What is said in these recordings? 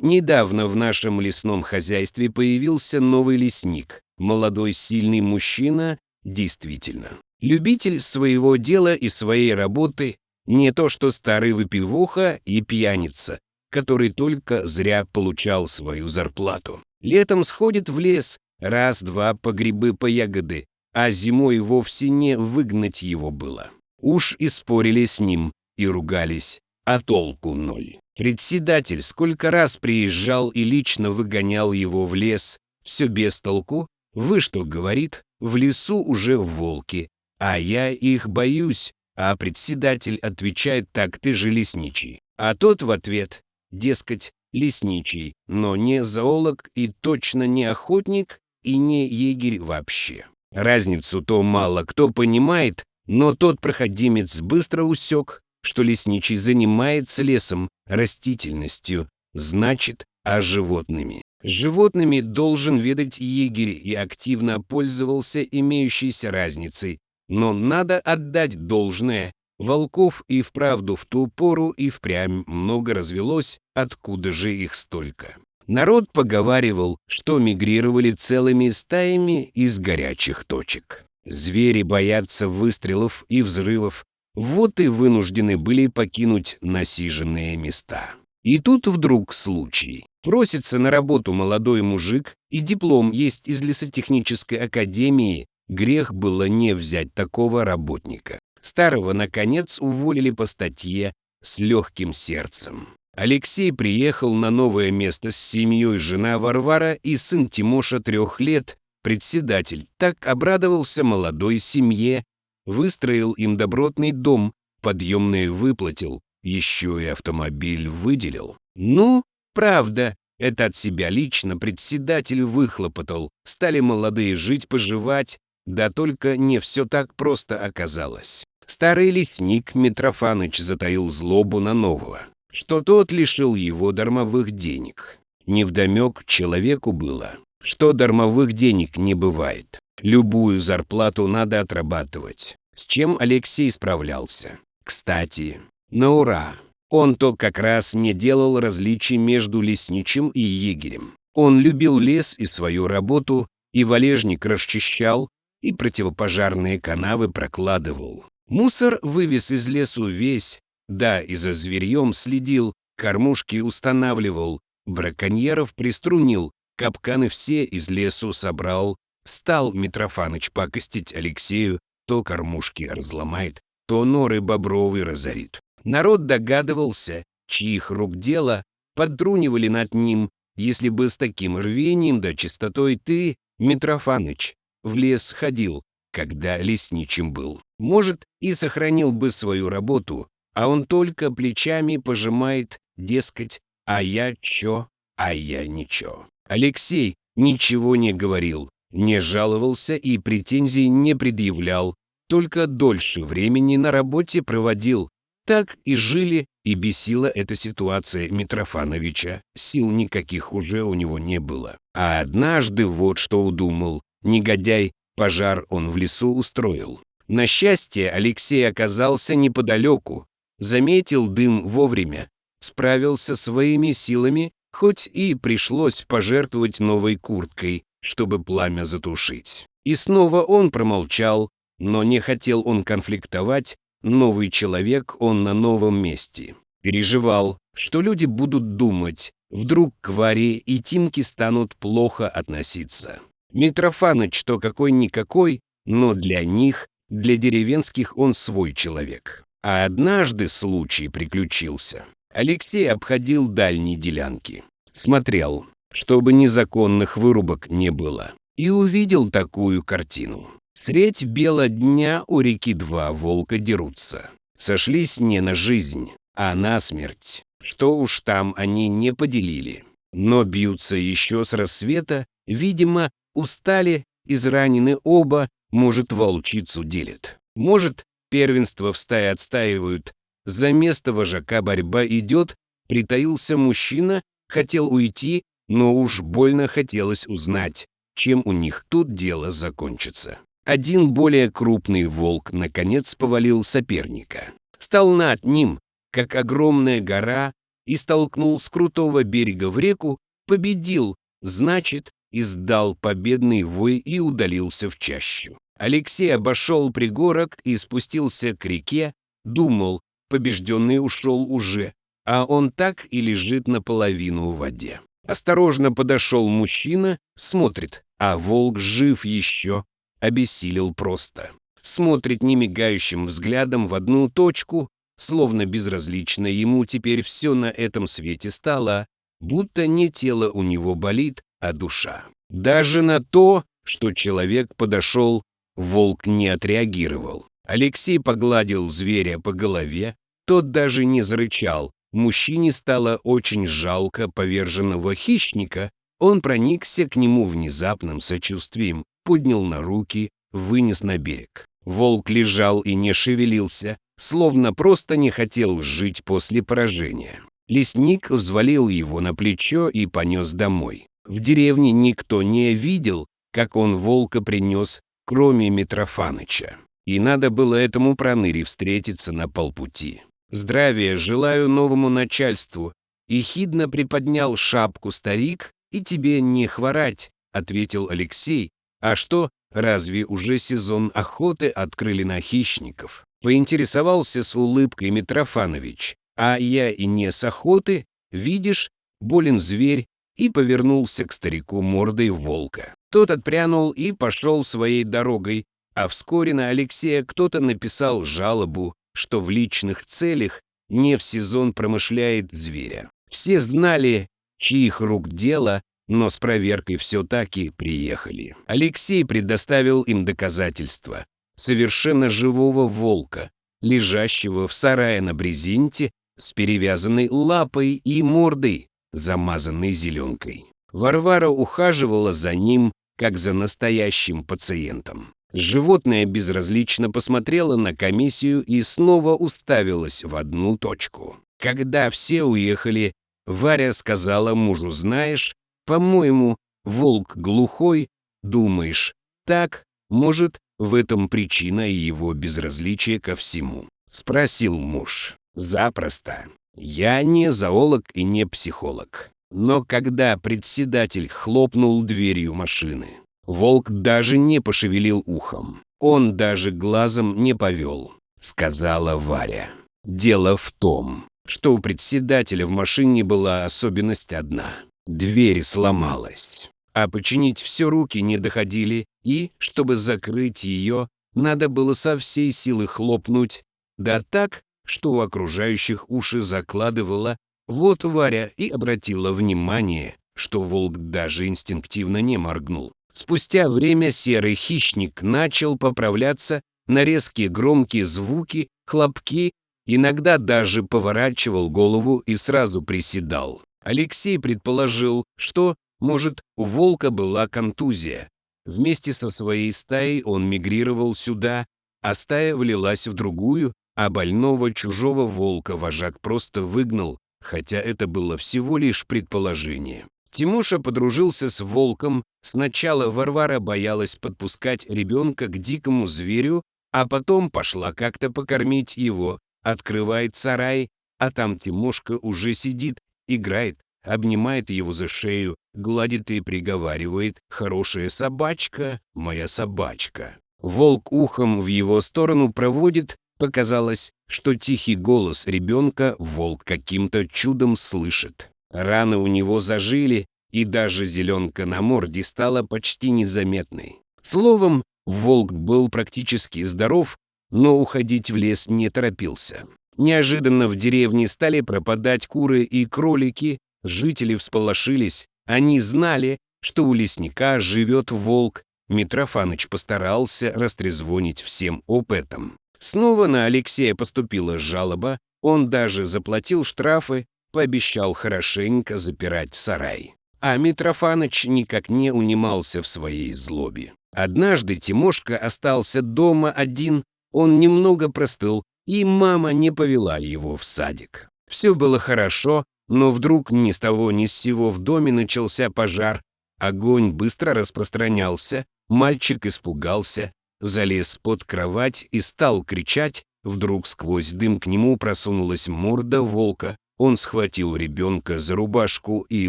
Недавно в нашем лесном хозяйстве появился новый лесник. Молодой сильный мужчина, действительно. Любитель своего дела и своей работы, не то что старый выпивоха и пьяница, который только зря получал свою зарплату. Летом сходит в лес, раз-два по грибы, по ягоды, а зимой вовсе не выгнать его было. Уж и спорили с ним, и ругались, а толку ноль. Председатель сколько раз приезжал и лично выгонял его в лес, все без толку. Вы что, говорит, в лесу уже волки, а я их боюсь, а председатель отвечает: так ты же лесничий. А тот в ответ, дескать, лесничий, но не зоолог и точно не охотник и не егерь вообще. Разницу-то мало кто понимает, но тот проходимец быстро усек, что лесничий занимается лесом, растительностью, значит, а животными. Животными должен ведать егерь и активно пользовался имеющейся разницей. Но надо отдать должное. Волков и вправду в ту пору и впрямь много развелось, откуда же их столько. Народ поговаривал, что мигрировали целыми стаями из горячих точек. Звери боятся выстрелов и взрывов, вот и вынуждены были покинуть насиженные места. И тут вдруг случай. Просится на работу молодой мужик, и диплом есть из лесотехнической академии, грех было не взять такого работника. Старого, наконец, уволили по статье с легким сердцем. Алексей приехал на новое место с семьей, жена Варвара и сын Тимоша 3 лет. Председатель так обрадовался молодой семье, выстроил им добротный дом, подъемные выплатил, еще и автомобиль выделил. Ну, правда, это от себя лично председатель выхлопотал. Стали молодые жить-поживать, да только не все так просто оказалось. Старый лесник Митрофаныч затаил злобу на нового, что тот лишил его дармовых денег. Невдомек человеку было, что дармовых денег не бывает. Любую зарплату надо отрабатывать, с чем Алексей справлялся. Кстати, на ура, он-то как раз не делал различий между лесничим и егерем. Он любил лес и свою работу, и валежник расчищал, и противопожарные канавы прокладывал. Мусор вывез из лесу весь, да и за зверьем следил, кормушки устанавливал, браконьеров приструнил, капканы все из лесу собрал. Стал Митрофаныч пакостить Алексею, то кормушки разломает, то норы бобровые разорит. Народ догадывался, чьих рук дело, подтрунивали над ним. Если бы с таким рвением да чистотой ты, Митрофаныч, в лес ходил, когда лесничим был, может, и сохранил бы свою работу, а он только плечами пожимает, дескать, а я чё, а я ничего. Алексей ничего не говорил, не жаловался и претензий не предъявлял, только дольше времени на работе проводил. Так и жили, и бесила эта ситуация Митрофановича. Сил никаких уже у него не было. А однажды вот что удумал. Негодяй, пожар он в лесу устроил. На счастье, Алексей оказался неподалеку. Заметил дым вовремя. Справился своими силами, хоть и пришлось пожертвовать новой курткой, чтобы пламя затушить. И снова он промолчал, но не хотел он конфликтовать. Новый человек, он на новом месте. Переживал, что люди будут думать, вдруг к Варе и Тимке станут плохо относиться. Митрофаныч то какой-никакой, но для них, для деревенских он свой человек. А однажды случай приключился. Алексей обходил дальние делянки. Смотрел, чтобы незаконных вырубок не было. И увидел такую картину. Средь бела дня у реки 2 волка дерутся. Сошлись не на жизнь, а на смерть. Что уж там они не поделили. Но бьются еще с рассвета, видимо, устали, изранены оба, может, волчицу делят. Может, первенство в стае отстаивают. За место вожака борьба идет, притаился мужчина, хотел уйти, но уж больно хотелось узнать, чем у них тут дело закончится. Один более крупный волк наконец повалил соперника. Стал над ним, как огромная гора, и столкнул с крутого берега в реку, победил, значит, издал победный вой и удалился в чащу. Алексей обошел пригорок и спустился к реке, думал, побежденный ушел уже, а он так и лежит наполовину в воде. Осторожно подошел мужчина, смотрит, а волк жив еще, обессилел просто. Смотрит немигающим взглядом в одну точку, словно безразлично ему теперь все на этом свете стало, будто не тело у него болит, а душа. Даже на то, что человек подошел, волк не отреагировал. Алексей погладил зверя по голове, тот даже не зарычал. Мужчине стало очень жалко поверженного хищника, он проникся к нему внезапным сочувствием, поднял на руки, вынес на берег. Волк лежал и не шевелился, словно просто не хотел жить после поражения. Лесник взвалил его на плечо и понес домой. В деревне никто не видел, как он волка принес, кроме Митрофаныча. И надо было этому проныре встретиться на полпути. «Здравия желаю новому начальству», — ехидно приподнял шапку старик, «и тебе не хворать», — ответил Алексей. «А что, разве уже сезон охоты открыли на хищников?» Поинтересовался с улыбкой Митрофанович. «А я и не с охоты, видишь, болен зверь», и повернулся к старику мордой волка. Тот отпрянул и пошел своей дорогой, а вскоре на Алексея кто-то написал жалобу, что в личных целях не в сезон промышляет зверя. Все знали, чьих рук дело, но с проверкой все-таки приехали. Алексей предоставил им доказательства совершенно живого волка, лежащего в сарае на брезенте с перевязанной лапой и мордой, замазанной зеленкой. Варвара ухаживала за ним, как за настоящим пациентом. Животное безразлично посмотрело на комиссию и снова уставилось в одну точку. Когда все уехали, Варя сказала мужу: «Знаешь, по-моему, волк глухой, думаешь, так, может, в этом причина его безразличия ко всему?» Спросил муж. «Запросто. Я не зоолог и не психолог». Но когда председатель хлопнул дверью машины, волк даже не пошевелил ухом. Он даже глазом не повел, сказала Варя. Дело в том, что у председателя в машине была особенность одна. Дверь сломалась, а починить все руки не доходили, и, чтобы закрыть ее, надо было со всей силы хлопнуть, да так, что у окружающих уши закладывало. Вот Варя и обратила внимание, что волк даже инстинктивно не моргнул. Спустя время серый хищник начал поправляться на резкие громкие звуки, хлопки, иногда даже поворачивал голову и сразу приседал. Алексей предположил, что, может, у волка была контузия. Вместе со своей стаей он мигрировал сюда, а стая влилась в другую, а больного чужого волка вожак просто выгнал, хотя это было всего лишь предположение. Тимоша подружился с волком. Сначала Варвара боялась подпускать ребенка к дикому зверю, а потом пошла как-то покормить его. Открывает сарай, а там Тимошка уже сидит, играет, обнимает его за шею, гладит и приговаривает: «Хорошая собачка, моя собачка». Волк ухом в его сторону проводит. Показалось, что тихий голос ребенка волк каким-то чудом слышит. Раны у него зажили, и даже зеленка на морде стала почти незаметной. Словом, волк был практически здоров, но уходить в лес не торопился. Неожиданно в деревне стали пропадать куры и кролики, жители всполошились, они знали, что у лесника живет волк. Митрофаныч постарался растрезвонить всем об этом. Снова на Алексея поступила жалоба, он даже заплатил штрафы, пообещал хорошенько запирать сарай. А Митрофаныч никак не унимался в своей злобе. Однажды Тимошка остался дома один, он немного простыл, и мама не повела его в садик. Все было хорошо, но вдруг ни с того ни с сего в доме начался пожар. Огонь быстро распространялся, мальчик испугался, залез под кровать и стал кричать. Вдруг сквозь дым к нему просунулась морда волка. Он схватил ребенка за рубашку и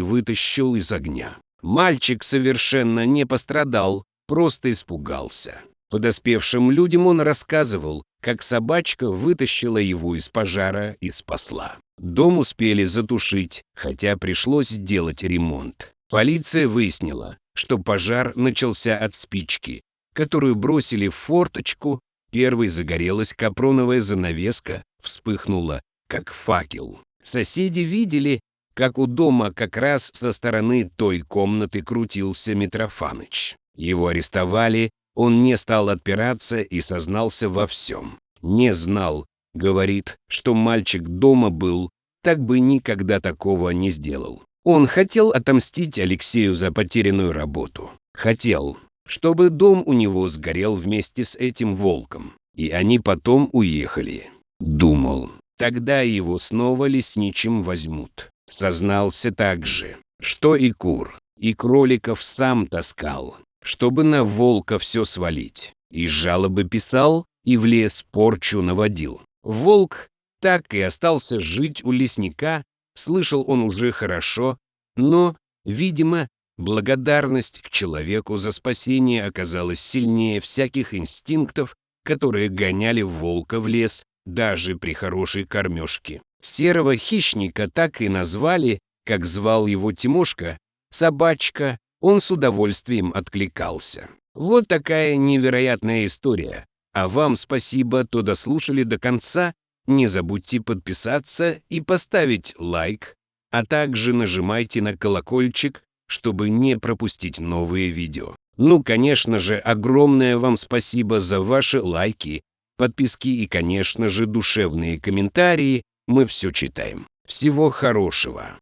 вытащил из огня. Мальчик совершенно не пострадал, просто испугался. Подоспевшим людям он рассказывал, как собачка вытащила его из пожара и спасла. Дом успели затушить, хотя пришлось делать ремонт. Полиция выяснила, что пожар начался от спички, которую бросили в форточку. Первой загорелась капроновая занавеска, вспыхнула, как факел. Соседи видели, как у дома как раз со стороны той комнаты крутился Митрофаныч. Его арестовали, он не стал отпираться и сознался во всем. «Не знал», — говорит, — «что мальчик дома был, так бы никогда такого не сделал». Он хотел отомстить Алексею за потерянную работу. Хотел, чтобы дом у него сгорел вместе с этим волком. И они потом уехали. Думал, тогда его снова лесничим возьмут. Сознался также, что и кур, и кроликов сам таскал, чтобы на волка все свалить. И жалобы писал, и в лес порчу наводил. Волк так и остался жить у лесника, слышал он уже хорошо, но, видимо, благодарность к человеку за спасение оказалась сильнее всяких инстинктов, которые гоняли волка в лес даже при хорошей кормежке. Серого хищника так и назвали, как звал его Тимошка, собачка, он с удовольствием откликался. Вот такая невероятная история. А вам спасибо, что дослушали до конца. Не забудьте подписаться и поставить лайк, а также нажимайте на колокольчик, чтобы не пропустить новые видео. Ну, конечно же, огромное вам спасибо за ваши лайки, подписки и, конечно же, душевные комментарии. Мы все читаем. Всего хорошего!